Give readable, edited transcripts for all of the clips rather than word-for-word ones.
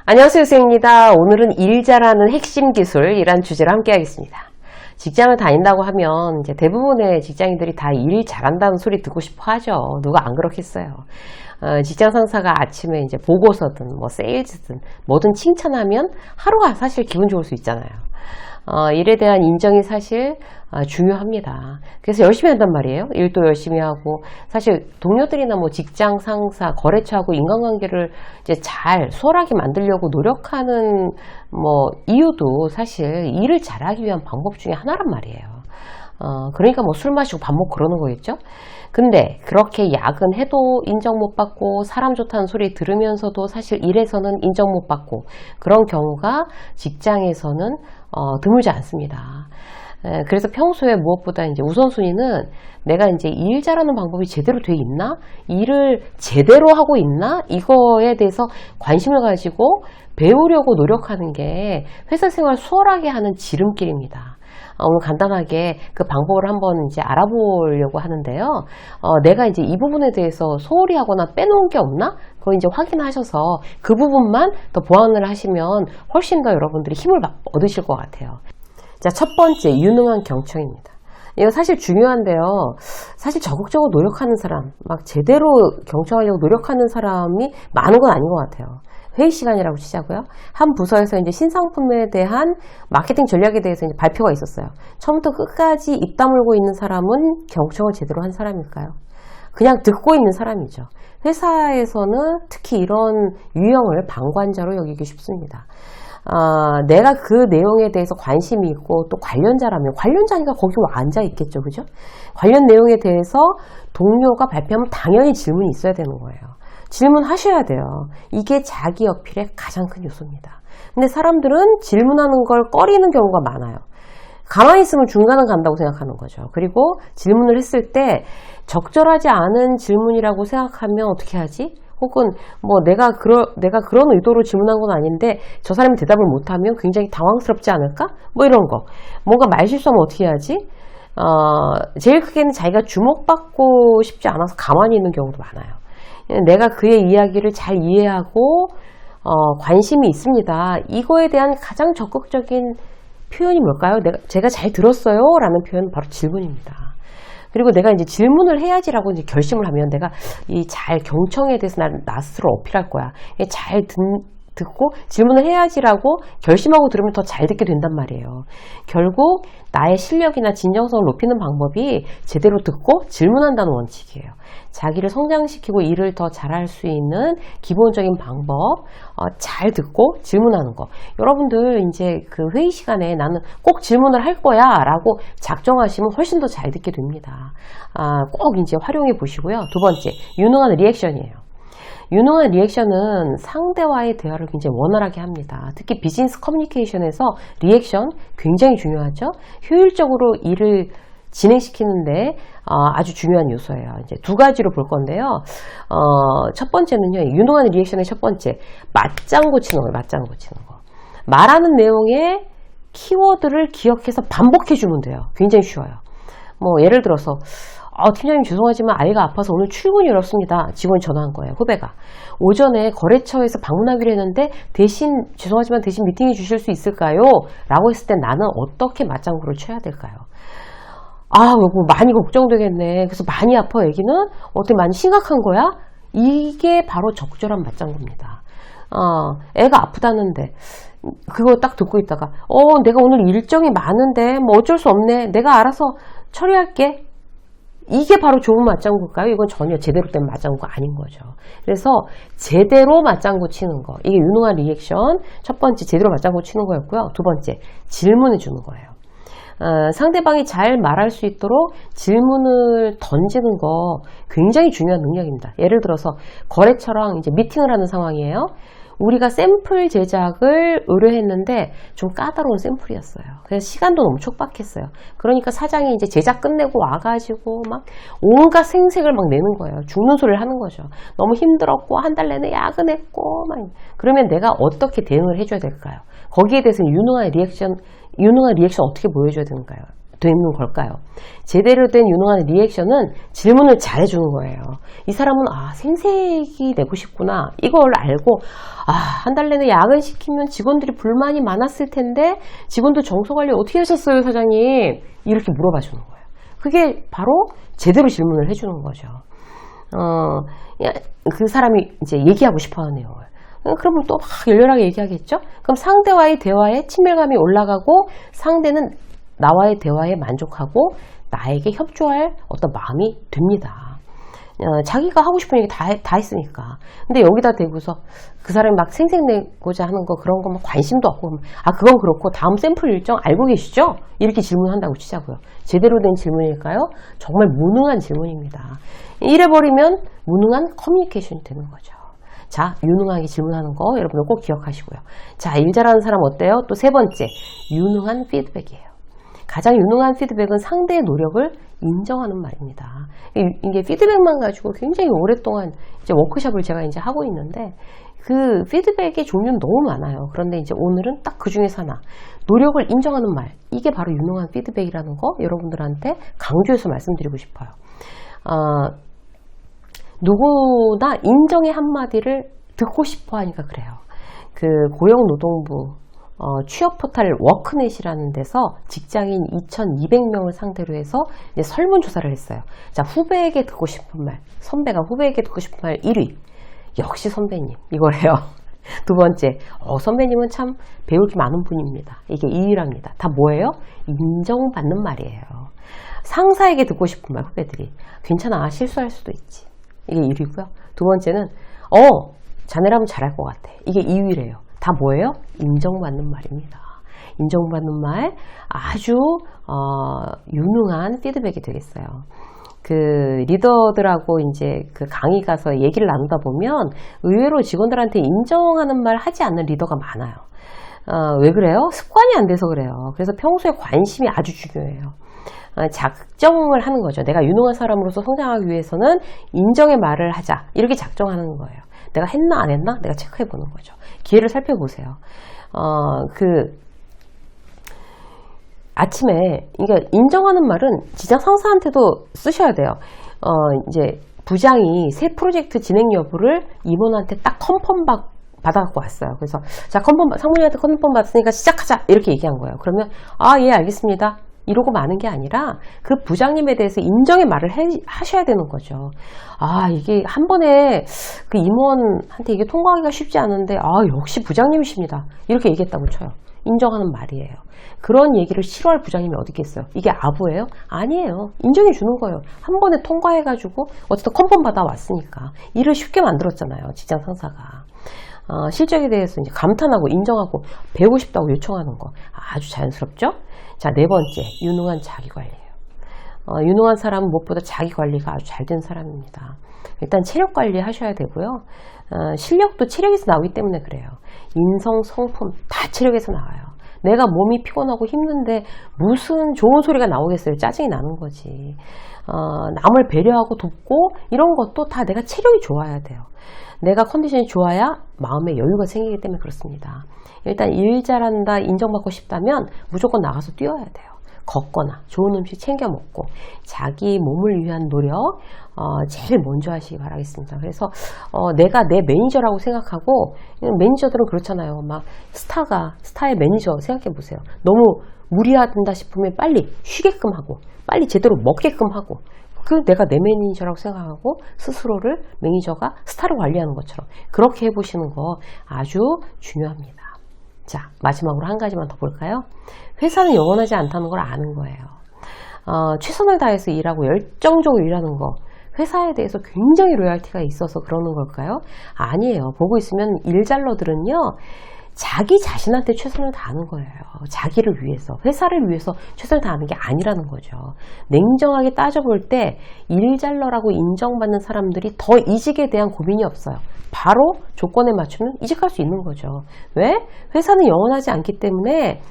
안녕하세요, 유쌤입니다. 오늘은 일 잘하는 핵심 기술이란 주제로 함께 하겠습니다. 직장을 다닌다고 하면 이제 대부분의 직장인들이 다 일 잘한다는 소리 듣고 싶어 하죠. 누가 안 그렇겠어요. 직장 상사가 아침에 이제 보고서든 뭐 세일즈든 뭐든 칭찬하면 하루가 사실 기분 좋을 수 있잖아요. 일에 대한 인정이 사실 중요합니다. 그래서 열심히 한단 말이에요. 일도 열심히 하고 사실 동료들이나 뭐 직장 상사, 거래처하고 인간관계를 이제 잘 수월하게 만들려고 노력하는 뭐 이유도 사실 일을 잘하기 위한 방법 중에 하나란 말이에요. 그러니까 뭐 술 마시고 밥 먹고 그러는 거겠죠? 근데 그렇게 야근해도 인정 못 받고 사람 좋다는 소리 들으면서도 사실 일에서는 인정 못 받고 그런 경우가 직장에서는 드물지 않습니다. 그래서 평소에 무엇보다 이제 우선순위는 내가 이제 일 잘하는 방법이 제대로 돼 있나? 일을 제대로 하고 있나? 이거에 대해서 관심을 가지고 배우려고 노력하는 게 회사 생활 수월하게 하는 지름길입니다. 오늘 간단하게 그 방법을 한번 이제 알아보려고 하는데요. 내가 이제 이 부분에 대해서 소홀히 하거나 빼놓은 게 없나? 그거 이제 확인하셔서 그 부분만 더 보완을 하시면 훨씬 더 여러분들이 힘을 얻으실 것 같아요. 자, 첫 번째, 유능한 경청입니다. 이거 사실 중요한데요. 사실 적극적으로 노력하는 사람, 막 제대로 경청하려고 노력하는 사람이 많은 건 아닌 것 같아요. 회의 시간이라고 치자고요. 한 부서에서 이제 신상품에 대한 마케팅 전략에 대해서 이제 발표가 있었어요. 처음부터 끝까지 입 다물고 있는 사람은 경청을 제대로 한 사람일까요? 그냥 듣고 있는 사람이죠. 회사에서는 특히 이런 유형을 방관자로 여기기 쉽습니다. 내가 그 내용에 대해서 관심이 있고 또 관련자라면 관련자니까 거기 앉아 있겠죠, 그죠? 관련 내용에 대해서 동료가 발표하면 당연히 질문이 있어야 되는 거예요. 질문하셔야 돼요. 이게 자기 어필의 가장 큰 요소입니다. 근데 사람들은 질문하는 걸 꺼리는 경우가 많아요. 가만히 있으면 중간은 간다고 생각하는 거죠. 그리고 질문을 했을 때 적절하지 않은 질문이라고 생각하면 어떻게 하지? 혹은 뭐 내가 그런 의도로 질문한 건 아닌데 저 사람이 대답을 못하면 굉장히 당황스럽지 않을까? 뭐 이런 거. 뭔가 말실수하면 어떻게 해야지? 제일 크게는 자기가 주목받고 싶지 않아서 가만히 있는 경우도 많아요. 내가 그의 이야기를 잘 이해하고 관심이 있습니다. 이거에 대한 가장 적극적인 표현이 뭘까요? 제가 잘 들었어요 라는 표현은 바로 질문입니다. 그리고 내가 이제 질문을 해야지라고 이제 결심을 하면 내가 이 잘 경청에 대해서 나 스스로 어필할 거야. 잘 듣고 질문을 해야지라고 결심하고 들으면 더 잘 듣게 된단 말이에요. 결국 나의 실력이나 진정성을 높이는 방법이 제대로 듣고 질문한다는 원칙이에요. 자기를 성장시키고 일을 더 잘할 수 있는 기본적인 방법, 잘 듣고 질문하는 거. 여러분들 이제 그 회의 시간에 나는 꼭 질문을 할 거야 라고 작정하시면 훨씬 더 잘 듣게 됩니다. 꼭 이제 활용해 보시고요. 두 번째, 유능한 리액션이에요. 유능한 리액션은 상대와의 대화를 굉장히 원활하게 합니다. 특히 비즈니스 커뮤니케이션에서 리액션 굉장히 중요하죠. 효율적으로 일을 진행시키는데 아주 중요한 요소예요. 이제 두 가지로 볼 건데요. 첫 번째는요, 유능한 리액션의 첫 번째, 맞장구 치는 거예요. 맞장구 치는 거. 말하는 내용의 키워드를 기억해서 반복해 주면 돼요. 굉장히 쉬워요. 뭐 예를 들어서 팀장님 죄송하지만 아이가 아파서 오늘 출근이 어렵습니다. 직원이 전화한 거예요. 후배가. 오전에 거래처에서 방문하기로 했는데 죄송하지만 대신 미팅해 주실 수 있을까요? 라고 했을 때 나는 어떻게 맞장구를 쳐야 될까요? 여보 많이 걱정되겠네. 그래서 많이 아파 애기는? 어떻게 많이 심각한 거야? 이게 바로 적절한 맞장구입니다. 애가 아프다는데 그거 딱 듣고 있다가 내가 오늘 일정이 많은데 뭐 어쩔 수 없네. 내가 알아서 처리할게. 이게 바로 좋은 맞장구일까요? 이건 전혀 제대로 된 맞장구가 아닌 거죠. 그래서 제대로 맞장구 치는 거. 이게 유능한 리액션. 첫 번째, 제대로 맞장구 치는 거였고요. 두 번째, 질문해 주는 거예요. 상대방이 잘 말할 수 있도록 질문을 던지는 거 굉장히 중요한 능력입니다. 예를 들어서 거래처랑 이제 미팅을 하는 상황이에요. 우리가 샘플 제작을 의뢰했는데 좀 까다로운 샘플이었어요. 그래서 시간도 너무 촉박했어요. 그러니까 사장이 이제 제작 끝내고 와가지고 막 온갖 생색을 막 내는 거예요. 죽는 소리를 하는 거죠. 너무 힘들었고 한 달 내내 야근했고 막. 그러면 내가 어떻게 대응을 해줘야 될까요? 거기에 대해서 유능한 리액션 어떻게 보여줘야 되는가요? 되는 걸까요? 제대로 된 유능한 리액션은 질문을 잘해주는 거예요. 이 사람은 생색이 내고 싶구나. 이걸 알고 한 달 내내 야근시키면 직원들이 불만이 많았을 텐데 직원들 정서관리 어떻게 하셨어요, 사장님? 이렇게 물어봐 주는 거예요. 그게 바로 제대로 질문을 해주는 거죠. 그 사람이 이제 얘기하고 싶어 하는 내용을. 그러면 또 막 열렬하게 얘기하겠죠? 그럼 상대와의 대화에 친밀감이 올라가고 상대는 나와의 대화에 만족하고 나에게 협조할 어떤 마음이 듭니다. 자기가 하고 싶은 얘기 다 했으니까. 근데 여기다 대고서 그 사람이 막 생색내고자 하는 거 그런 거 막 관심도 없고 그건 그렇고 다음 샘플 일정 알고 계시죠? 이렇게 질문한다고 치자고요. 제대로 된 질문일까요? 정말 무능한 질문입니다. 이래버리면 무능한 커뮤니케이션이 되는 거죠. 자, 유능하게 질문하는 거 여러분들 꼭 기억하시고요. 자, 일 잘하는 사람 어때요? 또 세 번째, 유능한 피드백이에요. 가장 유능한 피드백은 상대의 노력을 인정하는 말입니다. 이게 피드백만 가지고 굉장히 오랫동안 이제 워크숍을 제가 이제 하고 있는데 그 피드백의 종류는 너무 많아요. 그런데 이제 오늘은 딱 그 중에서 하나, 노력을 인정하는 말. 이게 바로 유능한 피드백이라는 거 여러분들한테 강조해서 말씀드리고 싶어요. 누구나 인정의 한마디를 듣고 싶어 하니까 그래요. 그 고용노동부 취업 포털 워크넷이라는 데서 직장인 2,200명을 상대로 해서 이제 설문조사를 했어요. 자, 후배에게 듣고 싶은 말, 선배가 후배에게 듣고 싶은 말 1위. 역시 선배님, 이거래요. 두 번째, 선배님은 참 배울 게 많은 분입니다. 이게 2위랍니다. 다 뭐예요? 인정받는 말이에요. 상사에게 듣고 싶은 말, 후배들이. 괜찮아, 실수할 수도 있지. 이게 1위고요. 두 번째는, 자네라면 잘할 것 같아. 이게 2위래요. 다 뭐예요? 인정받는 말입니다. 인정받는 말, 아주 유능한 피드백이 되겠어요. 그 리더들하고 이제 그 강의 가서 얘기를 나누다 보면 의외로 직원들한테 인정하는 말 하지 않는 리더가 많아요. 왜 그래요? 습관이 안 돼서 그래요. 그래서 평소에 관심이 아주 중요해요. 작정을 하는 거죠. 내가 유능한 사람으로서 성장하기 위해서는 인정의 말을 하자. 이렇게 작정하는 거예요. 내가 했나 안 했나? 내가 체크해 보는 거죠. 기회를 살펴보세요. 아침에, 그러니까 인정하는 말은 직장 상사한테도 쓰셔야 돼요. 이제 부장이 새 프로젝트 진행 여부를 임원한테 딱 컨펌 받아갖고 왔어요. 그래서, 자, 상무님한테 컨펌 받았으니까 시작하자! 이렇게 얘기한 거예요. 그러면, 예, 알겠습니다. 이러고 마는 게 아니라 그 부장님에 대해서 인정의 말을 하셔야 되는 거죠. 이게 한 번에 그 임원한테 이게 통과하기가 쉽지 않은데, 역시 부장님이십니다. 이렇게 얘기했다고 쳐요. 인정하는 말이에요. 그런 얘기를 싫어할 부장님이 어디 있겠어요? 이게 아부예요? 아니에요. 인정해 주는 거예요. 한 번에 통과해가지고 어쨌든 컨펌 받아 왔으니까 일을 쉽게 만들었잖아요. 직장 상사가. 실적에 대해서 이제 감탄하고 인정하고 배우고 싶다고 요청하는 거 아주 자연스럽죠? 자, 네 번째, 유능한 자기관리예요. 유능한 사람은 무엇보다 자기관리가 아주 잘 된 사람입니다. 일단 체력 관리 하셔야 되고요. 실력도 체력에서 나오기 때문에 그래요. 인성, 성품 다 체력에서 나와요. 내가 몸이 피곤하고 힘든데 무슨 좋은 소리가 나오겠어요. 짜증이 나는 거지. 남을 배려하고 돕고 이런 것도 다 내가 체력이 좋아야 돼요. 내가 컨디션이 좋아야 마음의 여유가 생기기 때문에 그렇습니다. 일단 일 잘한다, 인정받고 싶다면 무조건 나가서 뛰어야 돼요. 걷거나 좋은 음식 챙겨 먹고 자기 몸을 위한 노력 제일 먼저 하시기 바라겠습니다. 그래서 내가 내 매니저라고 생각하고, 매니저들은 그렇잖아요. 막 스타의 매니저 생각해 보세요. 너무 무리한다 싶으면 빨리 쉬게끔 하고 빨리 제대로 먹게끔 하고, 내가 내 매니저라고 생각하고 스스로를 매니저가 스타를 관리하는 것처럼 그렇게 해보시는 거 아주 중요합니다. 자, 마지막으로 한 가지만 더 볼까요? 회사는 영원하지 않다는 걸 아는 거예요. 최선을 다해서 일하고 열정적으로 일하는 거, 회사에 대해서 굉장히 로열티가 있어서 그러는 걸까요? 아니에요. 보고 있으면 일잘러들은요, 자기 자신한테 최선을 다하는 거예요. 자기를 위해서, 회사를 위해서 최선을 다하는 게 아니라는 거죠. 냉정하게 따져볼 때 일잘러라고 인정받는 사람들이 더 이직에 대한 고민이 없어요. 바로 조건에 맞추면 이직할 수 있는 거죠. 왜? 회사는 영원하지 않기 때문에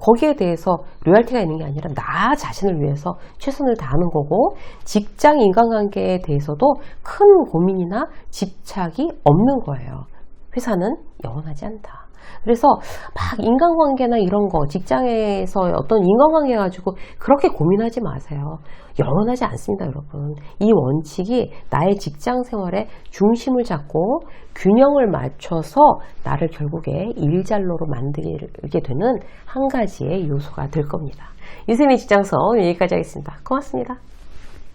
거기에 대해서 로열티가 있는 게 아니라 나 자신을 위해서 최선을 다하는 거고, 직장 인간관계에 대해서도 큰 고민이나 집착이 없는 거예요. 회사는 영원하지 않다. 그래서 막 인간관계나 이런 거, 직장에서 어떤 인간관계 가지고 그렇게 고민하지 마세요. 영원하지 않습니다, 여러분. 이 원칙이 나의 직장 생활의 중심을 잡고 균형을 맞춰서 나를 결국에 일잘로로 만들게 되는 한 가지의 요소가 될 겁니다. 유쌤의 직장서 여기까지 하겠습니다. 고맙습니다.